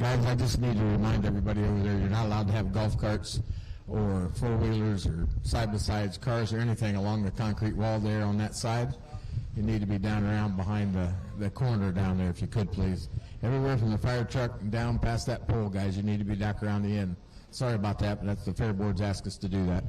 Guys, I just need to remind everybody over there, you're not allowed to have golf carts or four-wheelers or side-by-sides, cars or anything along the concrete wall there on that side. You need to be down around behind the corner down there if you could, please. Everywhere from the fire truck and down past that pole, guys, you need to be back around the end. Sorry about that, but that's the Fair Board's asked us to do that.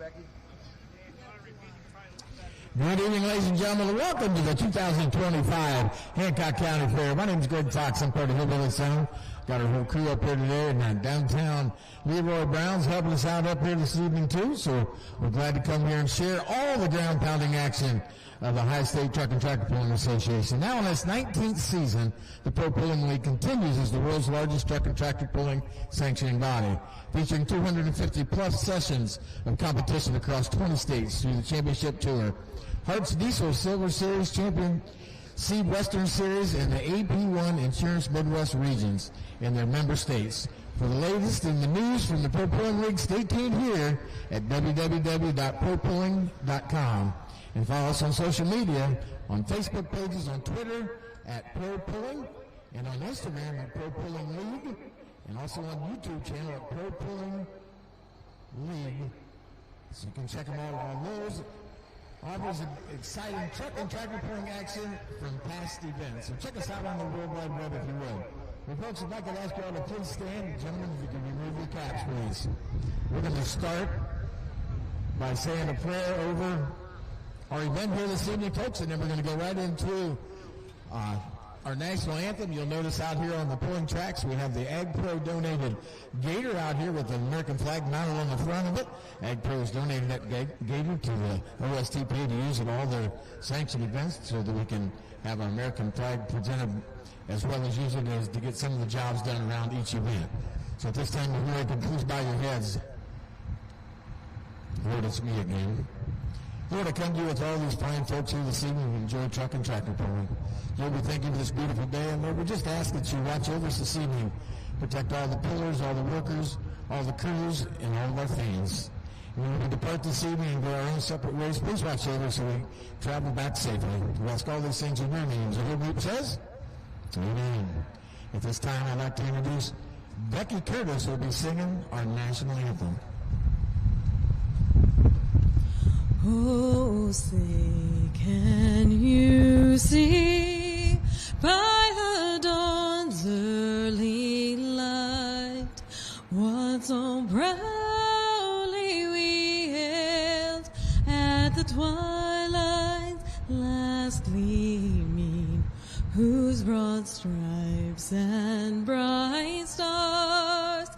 Becky. Good evening, ladies and gentlemen. Welcome to the 2025 Hancock County Fair. My name is Greg Fox. I'm part of Hillbilly Sound. Got our whole crew up here today, and downtown Leroy Brown's helping us out up here this evening too. So we're glad to come here and share all the ground pounding action of the High State Truck and Tractor Pulling Association. Now in its 19th season, the Pro Pulling League continues as the world's largest truck and tractor pulling sanctioning body, featuring 250 plus sessions of competition across 20 states through the championship tour, Hart's Diesel Silver Series, Champion Seed Western Series, and the AP1 Insurance Midwest regions in their member states. For the latest in the news from the Pro Pulling League, stay tuned here at www.propulling.com. And follow us on social media, on Facebook pages, on Twitter at Pro Pulling, and on Instagram at Pro Pulling League, and also on YouTube channel at Pro Pulling League. So you can check them out on those. Offers exciting truck and tractor pulling action from past events. So check us out on the World Wide Web if you will. Well, folks, if I could ask you all to please stand. Gentlemen, if you can remove your caps, please. We're going to start by saying a prayer over our event here this evening, folks, and then we're going to go right into our national anthem. You'll notice out here on the pulling tracks, we have the Ag Pro donated gator out here with the American flag mounted on the front of it. Ag Pro has donated that gator to the OSTPA to use at all their sanctioned events so that we can have our American flag presented as well as use it as to get some of the jobs done around each event. So at this time, if you can please bow your heads. Lord, it's me again. Lord, I come to you with all these fine folks here this evening who enjoy truck and tractor pulling. Lord, we thank you for this beautiful day, and Lord, we just ask that you watch over us this evening. Protect all the pullers, all the workers, all the crews, and all of our fans. When we depart this evening and go our own separate ways, please watch over so we travel back safely. We ask all these things in your names. The whole group says, amen. At this time, I'd like to introduce Becky Curtis, who will be singing our national anthem. Oh, say, can you see by the dawn's early light what so proudly we hailed at the twilight's last gleaming, whose broad stripes and bright stars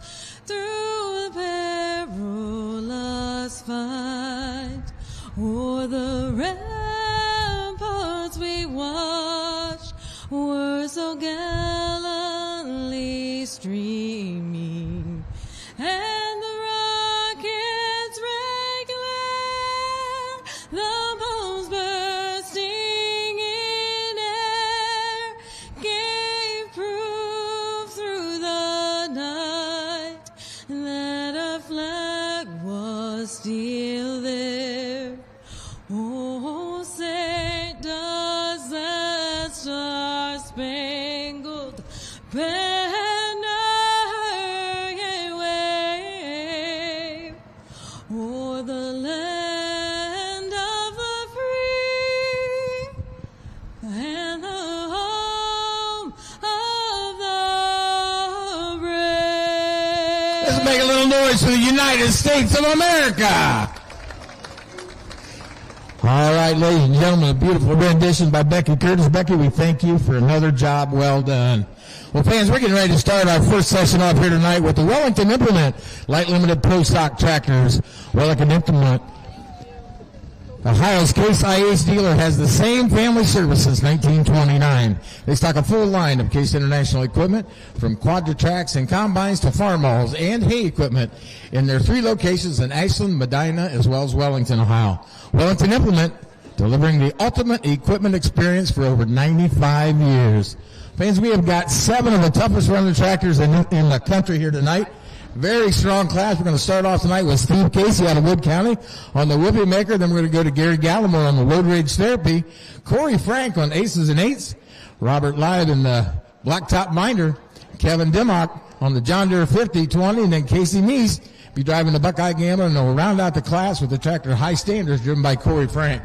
through the perilous fight o'er the ramparts we watched were so gallantly streaming, and the rockets regular, the bombs bursting in air, gave proof through the night that our flag was still there. Oh, say does that star-spangled banner yet wave o'er the land of the free and the home of the brave. Let's make a little noise for the United States of America. All right, ladies and gentlemen, a beautiful rendition by Becky Curtis. Becky, we thank you for another job well done. Well, fans, we're getting ready to start our first session off here tonight with the Wellington Implement Light Limited Pro Stock Tractors. Wellington Implement, Ohio's Case IH dealer, has the same family service since 1929. They stock a full line of Case International equipment, from quadra-tracks and combines to farm mauls and hay equipment, in their 3 locations in Ashland, Medina, as well as Wellington, Ohio. Wellington Implement, delivering the ultimate equipment experience for over 95 years. Fans, we have got 7 of the toughest running tractors in the country here tonight. Very strong class. We're going to start off tonight with Steve Casey out of Wood County on the Whoopie Maker. Then we're going to go to Gary Gallimore on the Road Rage Therapy. Corey Frank on Aces and Eights. Robert Lyde in the Blacktop Minder. Kevin Dimmock on the John Deere 50-20. And then Casey Meese be driving the Buckeye Gambler, and they'll round out the class with the tractor High Standards driven by Corey Frank.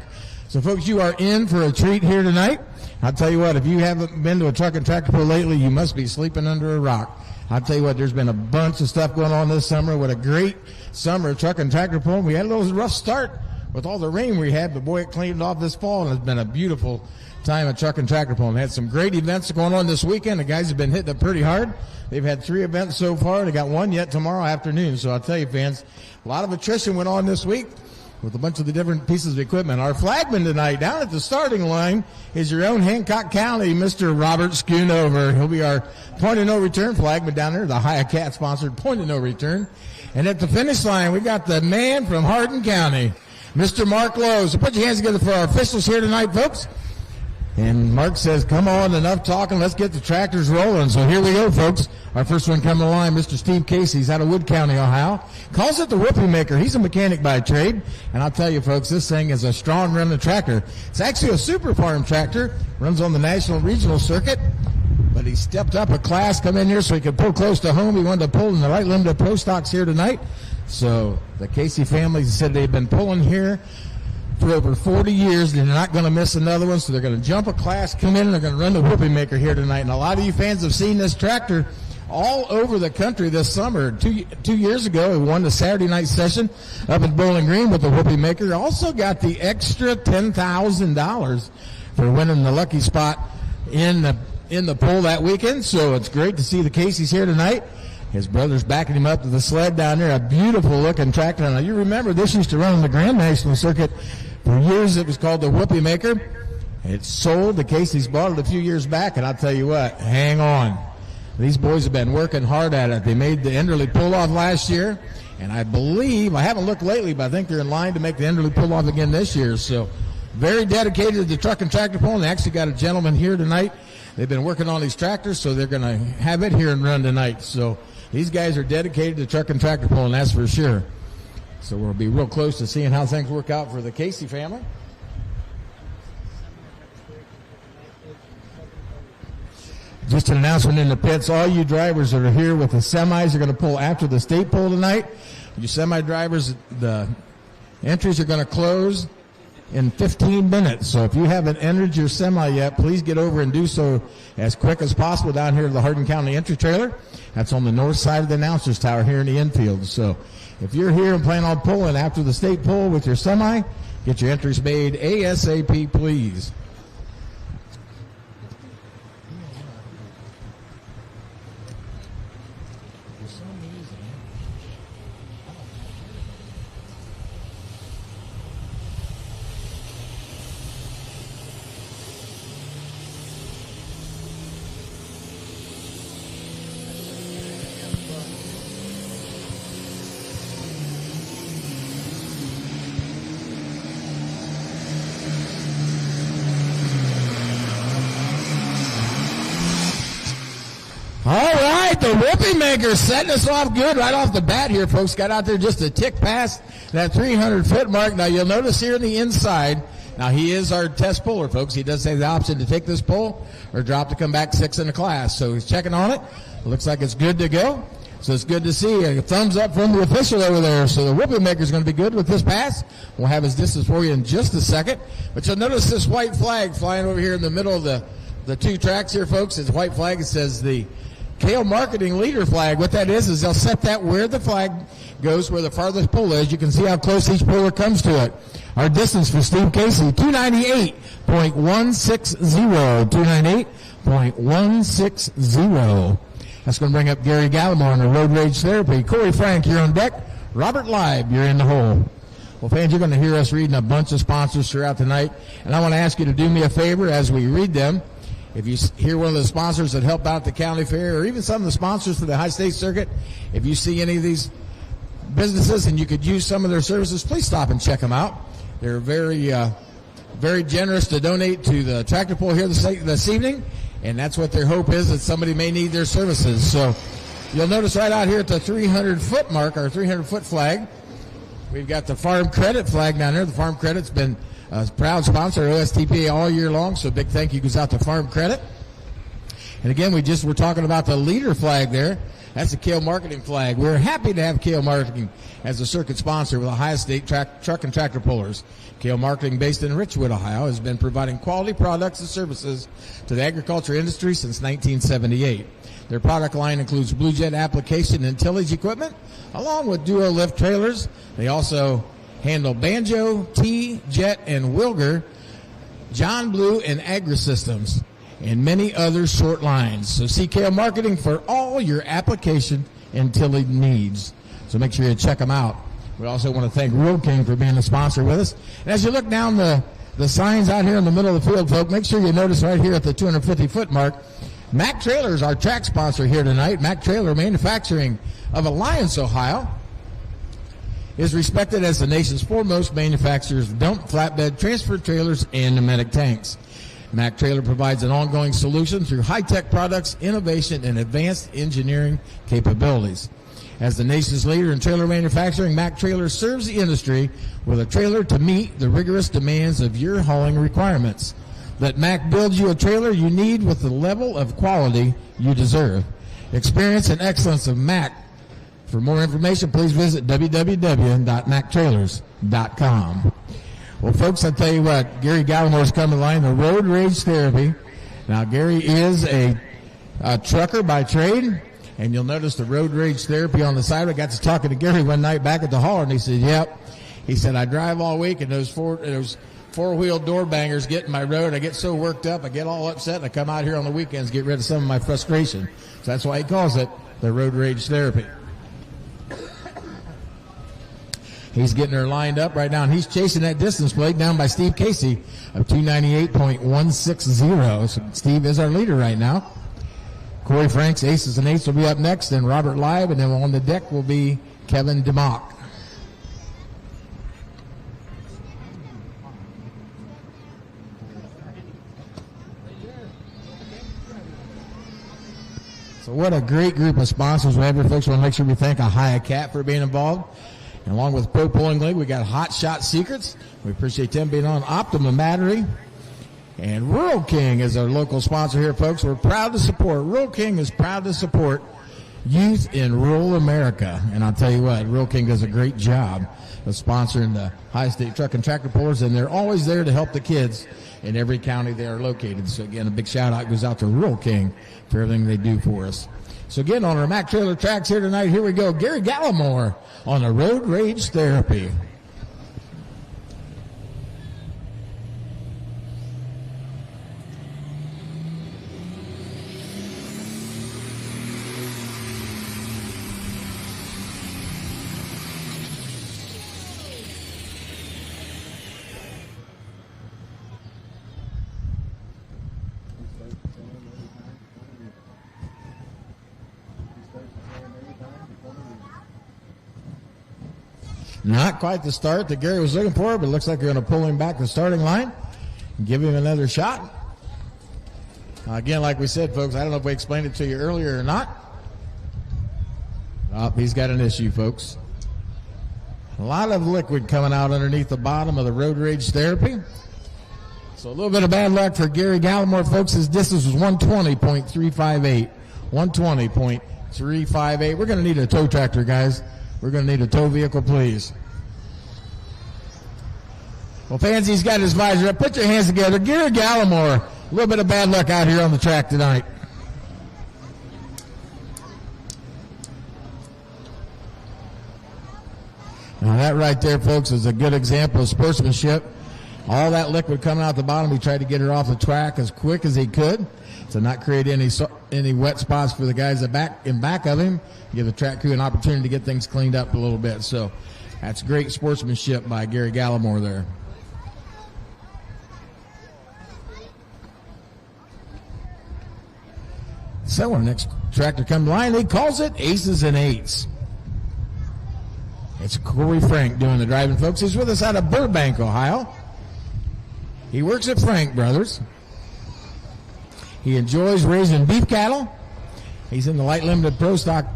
So, folks, you are in for a treat here tonight. I'll tell you what, if you haven't been to a truck and tractor pull lately, you must be sleeping under a rock. I'll tell you what, there's been a bunch of stuff going on this summer. What a great summer of truck and tractor pulling. We had a little rough start with all the rain we had, but boy, it cleaned off this fall, and it's been a beautiful time of truck and tractor pulling. Had some great events going on this weekend. The guys have been hitting it pretty hard. They've had 3 events so far. They got 1 yet tomorrow afternoon. So I'll tell you, fans, a lot of attrition went on this week with a bunch of the different pieces of equipment. Our flagman tonight down at the starting line is your own Hancock County, Mr. Robert Schoonover. He'll be our point of no return flagman down there, the Hi-Cat sponsored point of no return. And at the finish line, we got the man from Hardin County, Mr. Mark Lowe. So put your hands together for our officials here tonight, folks. And Mark says, come on, enough talking, let's get the tractors rolling. So here we go, folks. Our first one coming to the line, Mr. Steve Casey. He's out of Wood County, Ohio. Calls it the Whoopie Maker. He's a mechanic by trade. And I'll tell you, folks, this thing is a strong running tractor. It's actually a super farm tractor. Runs on the national regional circuit. But he stepped up a class, come in here so he could pull close to home. He wanted to pull in the Light Limited Pro Stocks here tonight. So the Casey family said they've been pulling here for over 40 years. They're not going to miss another one, so they're going to jump a class, come in, and they're going to run the Whoopie Maker here tonight. And a lot of you fans have seen this tractor all over the country this summer. Two years ago, we won the Saturday night session up at Bowling Green with the Whoopie Maker. Also got the extra $10,000 for winning the lucky spot in the poll that weekend. So it's great to see the Caseys here tonight. His brother's backing him up to the sled down there. A beautiful-looking tractor. Now, you remember this used to run on the Grand National Circuit for years. It was called the Whoopie Maker. It's sold. The Caseys bought it a few years back, and I'll tell you what, hang on. These boys have been working hard at it. They made the Enderley pull-off last year, and I believe, I haven't looked lately, but I think they're in line to make the Enderley pull-off again this year. So very dedicated to the truck and tractor pulling. They actually got a gentleman here tonight. They've been working on these tractors, so they're going to have it here and run tonight. So these guys are dedicated to truck and tractor pulling, that's for sure. So we'll be real close to seeing how things work out for the Casey family. Just an announcement in the pits, all you drivers that are here with the semis are going to pull after the state pull tonight. You semi drivers, the entries are going to close in 15 minutes. So if you haven't entered your semi yet, please get over and do so as quick as possible down here at the Hardin County Entry Trailer. That's on the north side of the announcer's tower here in the infield. So if you're here and plan on pulling after the state pull with your semi, get your entries made ASAP, please. The whooping maker setting us off good right off the bat here, folks. Got out there just a tick past that 300-foot mark. Now, you'll notice here on the inside, now he is our test puller, folks. He does have the option to take this pull or drop to come back 6th in the class. So he's checking on it. Looks like it's good to go. So it's good to see. A thumbs up from the official over there. So the whooping maker is going to be good with this pass. We'll have his distance for you in just a second. But you'll notice this white flag flying over here in the middle of the two tracks here, folks. It's a white flag. It says the Kale Marketing Leader flag. What that is they'll set that where the flag goes, where the farthest pull is. You can see how close each puller comes to it. Our distance for Steve Casey, 298.160. 298.160. That's going to bring up Gary Gallimore in the road rage therapy. Corey Frank, you're on deck. Robert Live, you're in the hole. Well, fans, you're going to hear us reading a bunch of sponsors throughout the night, and I want to ask you to do me a favor as we read them. If you hear one of the sponsors that help out the county fair, or even some of the sponsors for the high state circuit, if you see any of these businesses and you could use some of their services, please stop and check them out. They're very generous to donate to the tractor pull here this evening, and that's what their hope is, that somebody may need their services. So you'll notice right out here at the 300-foot mark, our 300-foot flag, we've got the Farm Credit flag down there. The Farm Credit's been a proud sponsor of OSTPA all year long, so big thank you goes out to Farm Credit. And again, we're talking about the leader flag there. That's the Kale Marketing flag. We're happy to have Kale Marketing as a circuit sponsor with Ohio State truck and tractor pullers. Kale Marketing, based in Richwood, Ohio, has been providing quality products and services to the agriculture industry since 1978. Their product line includes Blue Jet application and tillage equipment, along with dual lift trailers. They also handle Banjo, T, Jet, and Wilger, John Blue, and Agri-Systems, and many other short lines. So see Kale Marketing for all your application and tillage needs. So make sure you check them out. We also want to thank Road King for being a sponsor with us. And as you look down the signs out here in the middle of the field, folks, make sure you notice right here at the 250-foot mark, Mac Trailer is our track sponsor here tonight. Mac Trailer Manufacturing of Alliance, Ohio, is respected as the nation's foremost manufacturers of dump, flatbed, transfer trailers, and pneumatic tanks. Mac Trailer provides an ongoing solution through high-tech products, innovation, and advanced engineering capabilities. As the nation's leader in trailer manufacturing, Mac Trailer serves the industry with a trailer to meet the rigorous demands of your hauling requirements. Let Mac build you a trailer you need with the level of quality you deserve. Experience and excellence of Mac. For more information, please visit www.mactrailers.com. Well, folks, I'll tell you what, Gary Gallimore's coming to line, the road rage therapy. Now, Gary is a trucker by trade, and you'll notice the road rage therapy on the side. I got to talking to Gary one night back at the hauler, and he said, yep. He said, I drive all week, and those four-wheel door bangers get in my road. I get so worked up, I get all upset, and I come out here on the weekends to get rid of some of my frustration. So that's why he calls it the road rage therapy. He's getting her lined up right now, and he's chasing that distance plate down by Steve Casey of 298.160. So Steve is our leader right now. Corey Frank's Aces and Eights will be up next, then Robert Live, and then on the deck will be Kevin DeMock. So what a great group of sponsors we have here, folks. We want to make sure we thank Ohio Cat for being involved. Along with Pro Pulling League, we got Hot Shot Secrets. We appreciate them being on. Optimum Battery. And Rural King is our local sponsor here, folks. We're proud to support. Rural King is proud to support youth in rural America. And I'll tell you what, Rural King does a great job of sponsoring the High State Truck and Tractor Pullers, and they're always there to help the kids in every county they are located. So, again, a big shout-out goes out to Rural King for everything they do for us. So, again, on our Mack Trailer Tracks here tonight, here we go. Gary Gallimore on the Road Rage Therapy. Not quite the start that Gary was looking for, but it looks like they're going to pull him back to the starting line and give him another shot. Again, like we said, folks, I don't know if we explained it to you earlier or not. Oh, he's got an issue, folks. A lot of liquid coming out underneath the bottom of the Road Rage Therapy. So a little bit of bad luck for Gary Gallimore, folks. His distance was 120.358. 120.358. We're going to need a tow tractor, guys. We're going to need a tow vehicle, please. Well, fans, he's got his visor up. Put your hands together. Gary Gallimore, a little bit of bad luck out here on the track tonight. Now, that right there, folks, is a good example of sportsmanship. All that liquid coming out the bottom, he tried to get her off the track as quick as he could to not create any wet spots for the guys in back of him. Give the track crew an opportunity to get things cleaned up a little bit. So that's great sportsmanship by Gary Gallimore there. So our next tractor comes to line. He calls it Aces and Eights. It's Corey Frank doing the driving, folks. He's with us out of Burbank, Ohio. He works at Frank Brothers. He enjoys raising beef cattle. He's in the light limited pro stock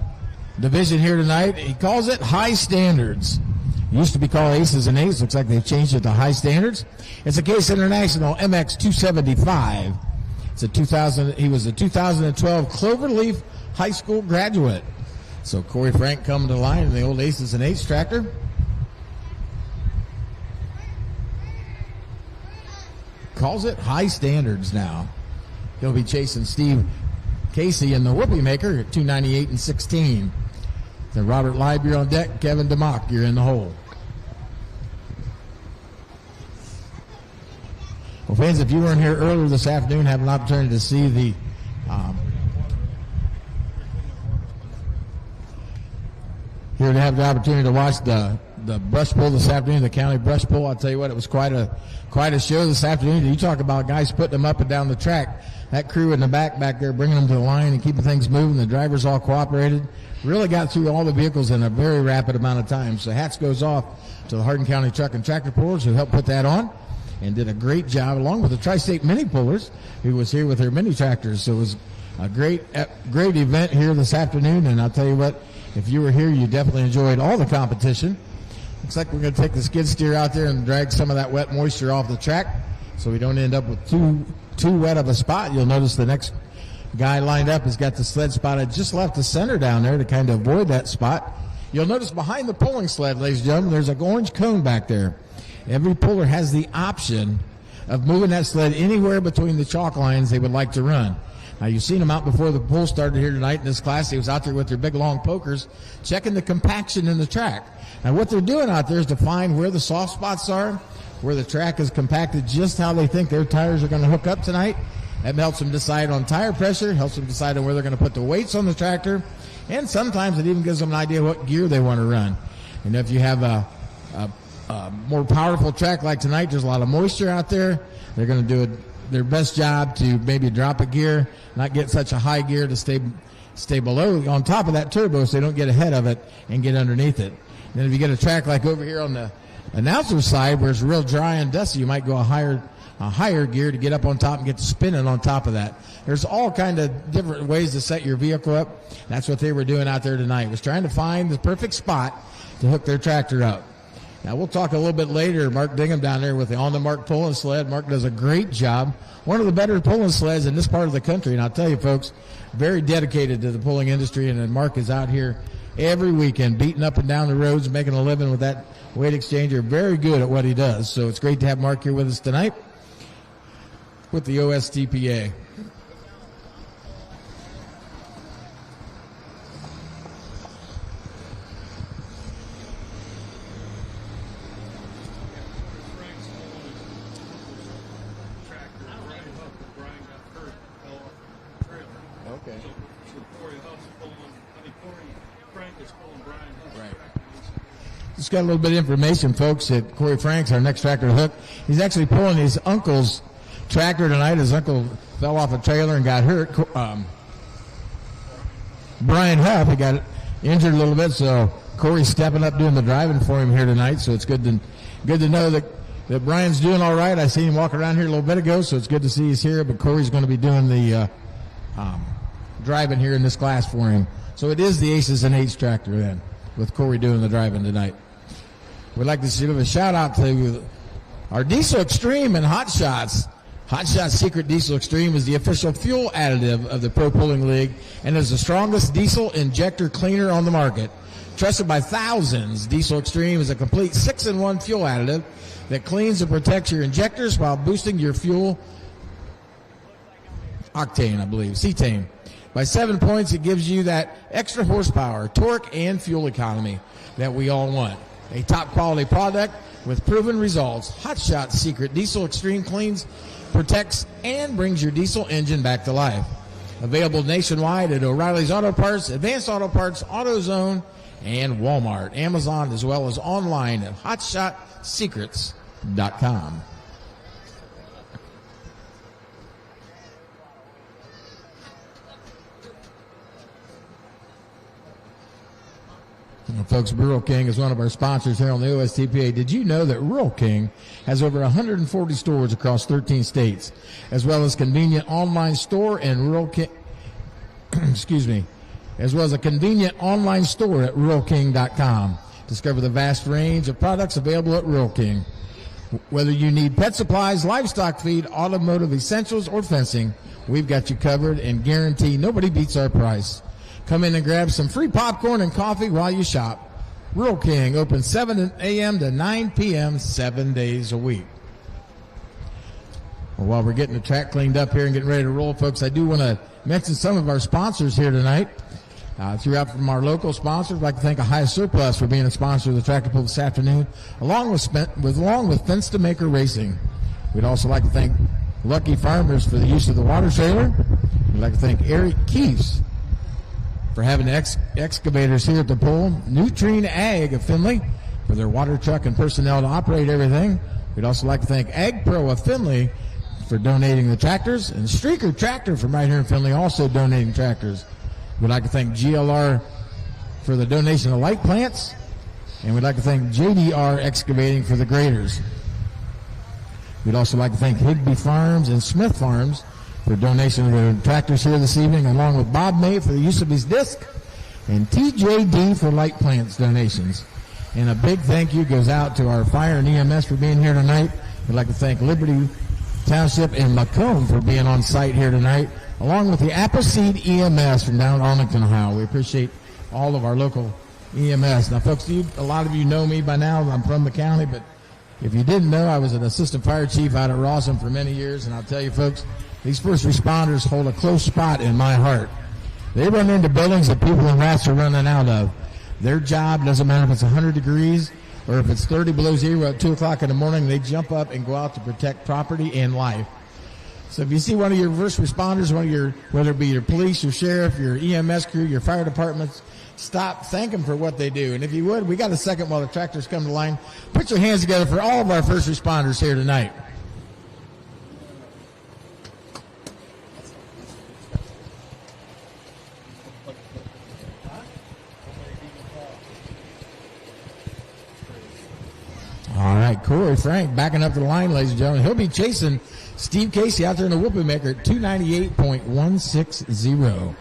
division here tonight. He calls it High Standards. It used to be called Aces and Eights. Looks like they've changed it to High Standards. It's a Case International MX 275. He was a 2012 Cloverleaf High School graduate. So Corey Frank coming to the line in the old Aces and Eights tractor. Calls it High Standards now. He'll be chasing Steve Casey in the Whoopie Maker at 298 and 16. Then Robert Leib, you're on deck. Kevin DeMock, you're in the hole. Well, fans, if you weren't here earlier this afternoon, have an opportunity to see the here to have the opportunity to watch the brush pull this afternoon, the county brush pull. I'll tell you what, it was quite a show this afternoon. You talk about guys putting them up and down the track. That crew in the back there bringing them to the line and keeping things moving. The drivers all cooperated. Really got through all the vehicles in a very rapid amount of time. So hats goes off to the Hardin County Truck and Tractor Pullers who helped put that on and did a great job, along with the Tri-State Mini Pullers who was here with their mini tractors. So it was a great event here this afternoon. And I'll tell you what, if you were here, you definitely enjoyed all the competition. Looks like we're going to take the skid steer out there and drag some of that wet moisture off the track so we don't end up with too wet of a spot. You'll notice the next guy lined up has got the sled spotted just left the center down there to kind of avoid that spot. You'll notice behind the pulling sled, ladies and gentlemen, there's an orange cone back there. Every puller has the option of moving that sled anywhere between the chalk lines they would like to run. Now, you've seen them out before the pull started here tonight in this class. He was out there with their big, long pokers, checking the compaction in the track. Now, what they're doing out there is to find where the soft spots are, where the track is compacted just how they think their tires are going to hook up tonight. That helps them decide on tire pressure, helps them decide on where they're going to put the weights on the tractor, and sometimes it even gives them an idea what gear they want to run. And if you have a more powerful track like tonight, there's a lot of moisture out there, they're going to do their best job to maybe drop a gear, not get such a high gear to stay below on top of that turbo so they don't get ahead of it and get underneath it. And then if you get a track like over here on the announcer's side where it's real dry and dusty, you might go a higher gear to get up on top and get to spinning on top of that. There's all kind of different ways to set your vehicle up. That's what they were doing out there tonight, was trying to find the perfect spot to hook their tractor up. Now, we'll talk a little bit later. Mark Dingham down there with the On the Mark pulling sled. Mark does a great job. One of the better pulling sleds in this part of the country. And I'll tell you, folks, very dedicated to the pulling industry. And then Mark is out here every weekend beating up and down the roads, making a living with that weight exchanger. Very good at what he does. So it's great to have Mark here with us tonight with the OSTPA. Just got a little bit of information, folks, that Corey Frank's our next tractor to hook. He's actually pulling his uncle's tractor tonight. His uncle fell off a trailer and got hurt. Brian Huff, he got injured a little bit, so Corey's stepping up doing the driving for him here tonight. So it's good to know that Brian's doing all right. I seen him walk around here a little bit ago, so it's good to see he's here. But Corey's going to be doing the driving here in this class for him. So it is the Aces and Eights tractor then, with Corey doing the driving tonight. We'd like to give a shout out to our Diesel Extreme and Hot Shots. Hot Shots Secret Diesel Extreme is the official fuel additive of the Pro Pulling League and is the strongest diesel injector cleaner on the market. Trusted by thousands, Diesel Extreme is a complete 6-in-1 fuel additive that cleans and protects your injectors while boosting your fuel octane, I believe, cetane. By 7 points, it gives you that extra horsepower, torque, and fuel economy that we all want. A top-quality product with proven results. Hot Shot Secret Diesel Extreme cleans, protects, and brings your diesel engine back to life. Available nationwide at O'Reilly's Auto Parts, Advanced Auto Parts, AutoZone, and Walmart. Amazon, as well as online at hotshotsecrets.com. Well, folks, Rural King is one of our sponsors here on the OSTPA. Did you know that Rural King has over 140 stores across 13 states, as well as convenient online store and Rural King, as well as a convenient online store at ruralking.com. Discover the vast range of products available at Rural King. Whether you need pet supplies, livestock feed, automotive essentials, or fencing, we've got you covered and guarantee nobody beats our price. Come in and grab some free popcorn and coffee while you shop. Rural King open 7 a.m. to 9 p.m. 7 days a week. Well, while we're getting the track cleaned up here and getting ready to roll, folks, I do want to mention some of our sponsors here tonight. Throughout from our local sponsors, I'd like to thank Ohio Surplus for being a sponsor of the tractor pull this afternoon, along with Fence to Maker Racing. We'd also like to thank Lucky Farmers for the use of the water trailer. We'd like to thank Eric Keefs for having excavators here at the pool. Nutrien Ag of Findlay for their water truck and personnel to operate everything. We'd also like to thank Ag Pro of Findlay for donating the tractors, and Streaker Tractor from right here in Findlay also donating tractors. We'd like to thank GLR for the donation of light plants, and we'd like to thank JDR Excavating for the graders. We'd also like to thank Higby Farms and Smith Farms for donation of their tractors here this evening, along with Bob May for the use of his disc, and TJD for light plants donations. And a big thank you goes out to our fire and EMS for being here tonight. We'd like to thank Liberty Township and Macomb for being on site here tonight, along with the Appleseed EMS from down in Arlington, Ohio. We appreciate all of our local EMS. Now, folks, a lot of you know me by now. I'm from the county, but if you didn't know, I was an assistant fire chief out at Rawson for many years, and I'll tell you, folks, these first responders hold a close spot in my heart. They run into buildings that people and rats are running out of. Their job, doesn't matter if it's 100 degrees or if it's 30 below zero at 2 o'clock in the morning, they jump up and go out to protect property and life. So if you see one of your first responders, whether it be your police, your sheriff, your EMS crew, your fire departments, stop, thank them for what they do. And if you would, we got a second while the tractors come to line. Put your hands together for all of our first responders here tonight. All right, Corey Frank backing up to the line, ladies and gentlemen. He'll be chasing Steve Casey out there in the whooping maker at 298.160.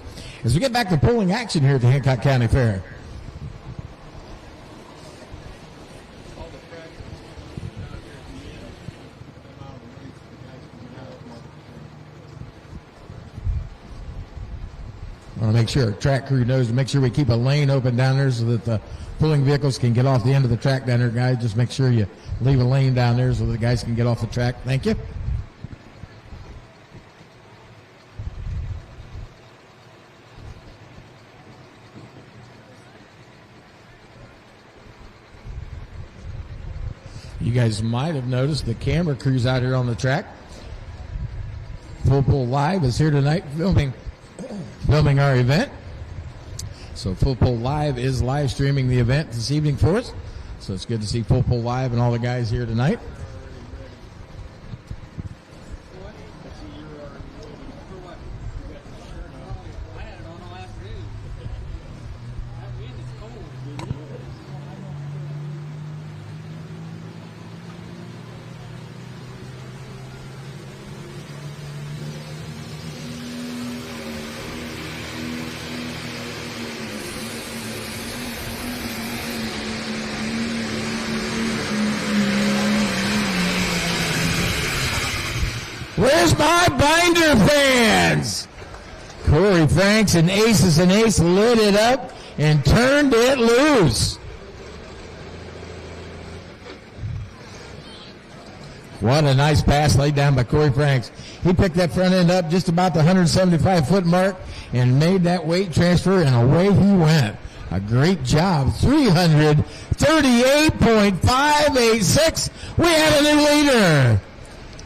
As we get back to pulling action here at the Hancock County Fair. make sure our track crew knows to make sure we keep a lane open down there so that the pulling vehicles can get off the end of the track down there, guys. Just make sure you leave a lane down there so the guys can get off the track. Thank you. You guys might have noticed the camera crews out here on the track. Full Pull Live is here tonight filming our event. So Full Pull Live is live streaming the event this evening for us. So it's good to see Full Pull Live and all the guys here tonight. Where's my binder fans? Corey Franks and Aces and Ace lit it up and turned it loose. What a nice pass laid down by Corey Franks. He picked that front end up just about the 175-foot mark and made that weight transfer, and away he went. A great job. 338.586. We have a new leader.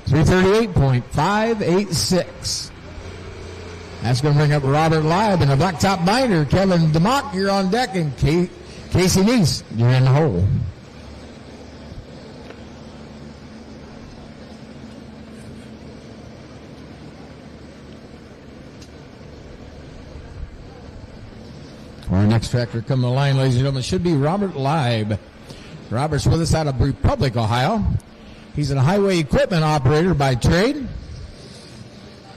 338.586. That's going to bring up Robert Live and the blacktop binder. Kevin DeMock, you're on deck, and Casey Neese, you're in the hole. Our next tractor coming to the line, ladies and gentlemen, should be Robert Live. Robert's with us out of Republic, Ohio. He's a highway equipment operator by trade.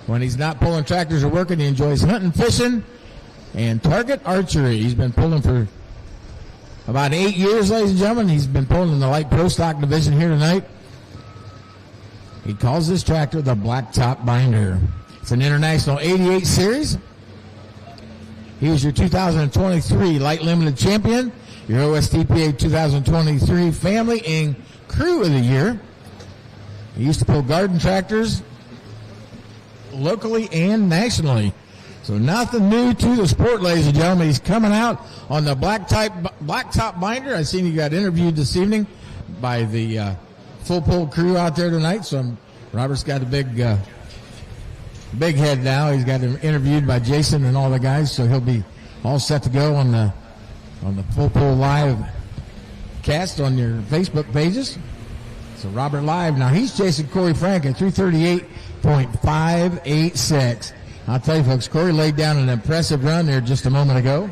When he's not pulling tractors or working, he enjoys hunting, fishing, and target archery. He's been pulling for about 8 years, ladies and gentlemen. He's been pulling in the light pro stock division here tonight. He calls this tractor the Blacktop Binder. It's an International 88 series. He was your 2023 Light Limited Champion, your OSTPA 2023 Family and Crew of the Year. He used to pull garden tractors locally and nationally. So nothing new to the sport, ladies and gentlemen. He's coming out on the blacktop binder. I seen he got interviewed this evening by the Full Pull crew out there tonight. So Robert's got a big head now. He's got him interviewed by Jason and all the guys, so he'll be all set to go on the Full Pull Live cast on your Facebook pages. So Robert Live, now he's chasing Corey Frank at 338.586. I'll tell you, folks, Corey laid down an impressive run there just a moment ago.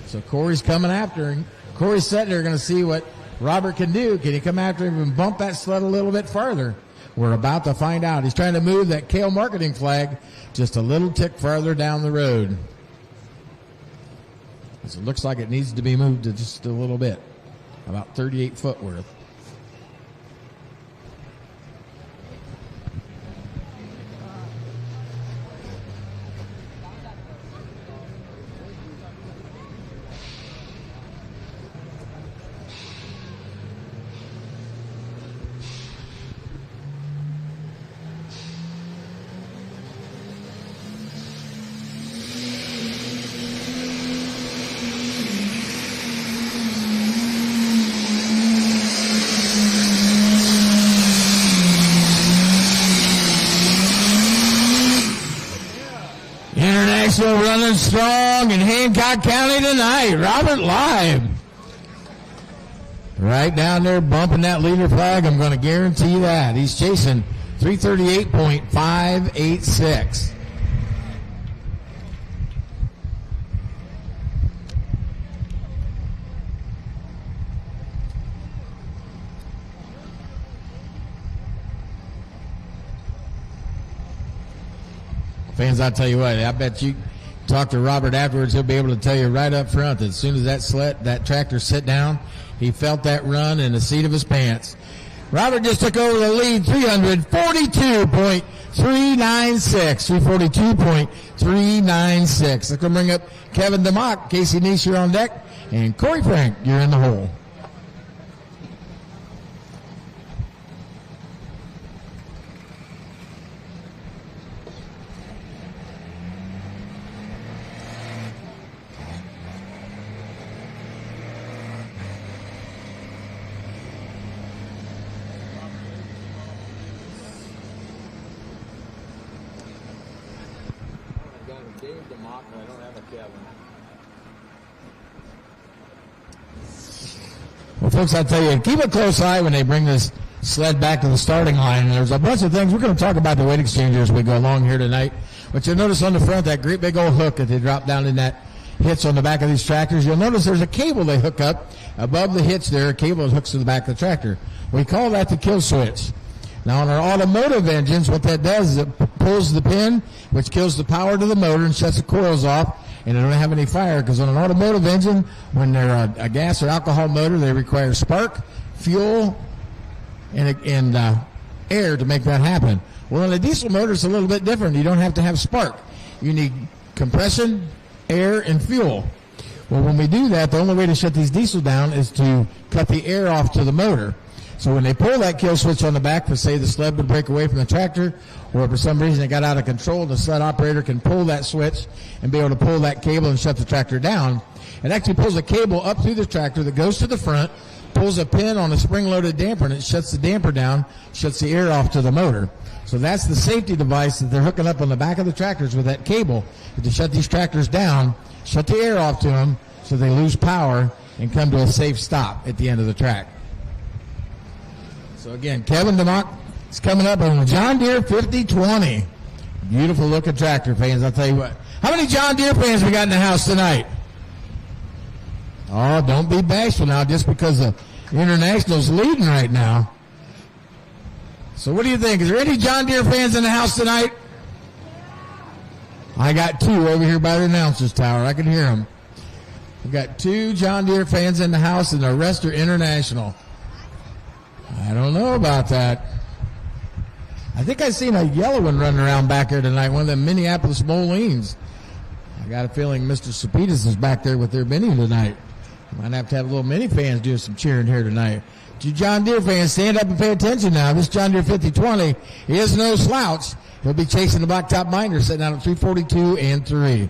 So Corey's coming after him. Corey's sitting there going to see what Robert can do. Can he come after him and bump that sled a little bit farther? We're about to find out. He's trying to move that Kale marketing flag just a little tick farther down the road. So it looks like it needs to be moved to just a little bit, about 38 foot worth. Running strong in Hancock County tonight. Robert Live. Right down there bumping that leader flag. I'm going to guarantee that. He's chasing 338.586. Fans, I'll tell you what, I bet you talk to Robert afterwards, he'll be able to tell you right up front that as soon as that tractor sit down, he felt that run in the seat of his pants. Robert just took over the lead, 342.396. 342.396. Let's go bring up Kevin DeMock. Casey Neese, you're on deck. And Corey Frank, you're in the hole. Well, folks, I tell you, keep a close eye when they bring this sled back to the starting line. There's a bunch of things. We're going to talk about the weight exchanger as we go along here tonight. But you'll notice on the front that great big old hook that they drop down in that hitch on the back of these tractors. You'll notice there's a cable they hook up above the hitch there, a cable that hooks to the back of the tractor. We call that the kill switch. Now, on our automotive engines, what that does is it pulls the pin, which kills the power to the motor and shuts the coils off, and they don't have any fire, because on an automotive engine, when they're a gas or alcohol motor, they require spark, fuel, and air to make that happen. Well, in a diesel motor, it's a little bit different. You don't have to have spark. You need compression, air, and fuel. Well, when we do that, the only way to shut these diesel down is to cut the air off to the motor. So when they pull that kill switch on the back, for say the sled would break away from the tractor, or for some reason it got out of control, the sled operator can pull that switch and be able to pull that cable and shut the tractor down. It actually pulls a cable up through the tractor that goes to the front, pulls a pin on a spring-loaded damper, and it shuts the damper down, shuts the air off to the motor. So that's the safety device that they're hooking up on the back of the tractors with that cable to shut these tractors down, shut the air off to them so they lose power and come to a safe stop at the end of the track. So again, Kevin DeMock is coming up on the John Deere 5020. Beautiful looking tractor, fans. I'll tell you what. How many John Deere fans we got in the house tonight? Oh, don't be bashful now just because the International's leading right now. So what do you think? Is there any John Deere fans in the house tonight? I got two over here by the announcer's tower. I can hear them. We've got two John Deere fans in the house, and the rest are International. I don't know about that. I think I seen a yellow one running around back there tonight, one of them Minneapolis Molines. I got a feeling Mr. Sapitas is back there with their mini tonight. Might have to have little mini fans doing some cheering here tonight. You John Deere fans, stand up and pay attention now. This John Deere 5020 is no slouch. He'll be chasing the blacktop binder, sitting out at 342 and 3.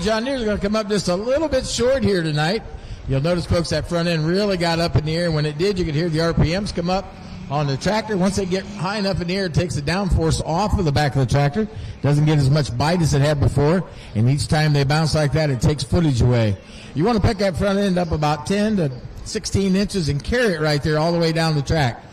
John Deere's going to come up just a little bit short here tonight. You'll notice, folks, that front end really got up in the air. When it did, you could hear the RPMs come up on the tractor. Once they get high enough in the air, it takes the downforce off of the back of the tractor. Doesn't get as much bite as it had before. And each time they bounce like that, it takes footage away. You want to pick that front end up about 10 to 16 inches and carry it right there all the way down the track.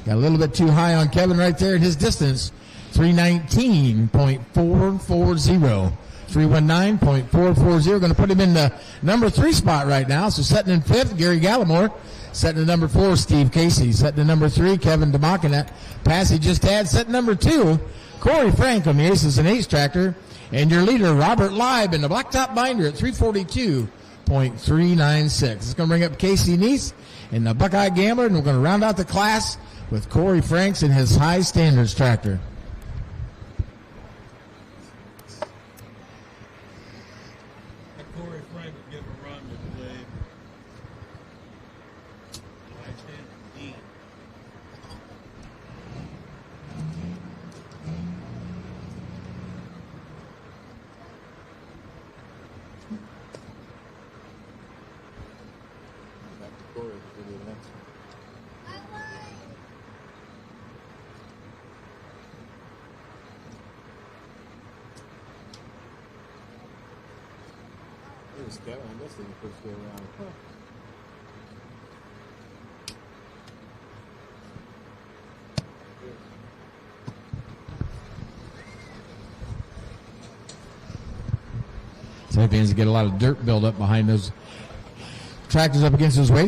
Got a little bit too high on Kevin right there at his distance, 319.440. 319.440. Going to put him in the number 3 spot right now. So setting in 5th, Gary Gallimore. Setting in number 4, Steve Casey. Setting in number 3, Kevin DeMock. And that pass he just had. Setting number 2, Corey Frank on the Aces and 8s tractor. And your leader, Robert Leib, in the blacktop binder at 342.396. It's going to bring up Casey Neese in the Buckeye Gambler. And we're going to round out the class with Corey Franks in his high standards tractor. Thanks, Kevin. I guess they can push it around. So that means to get a lot of dirt build up behind those tractors up against those waiting.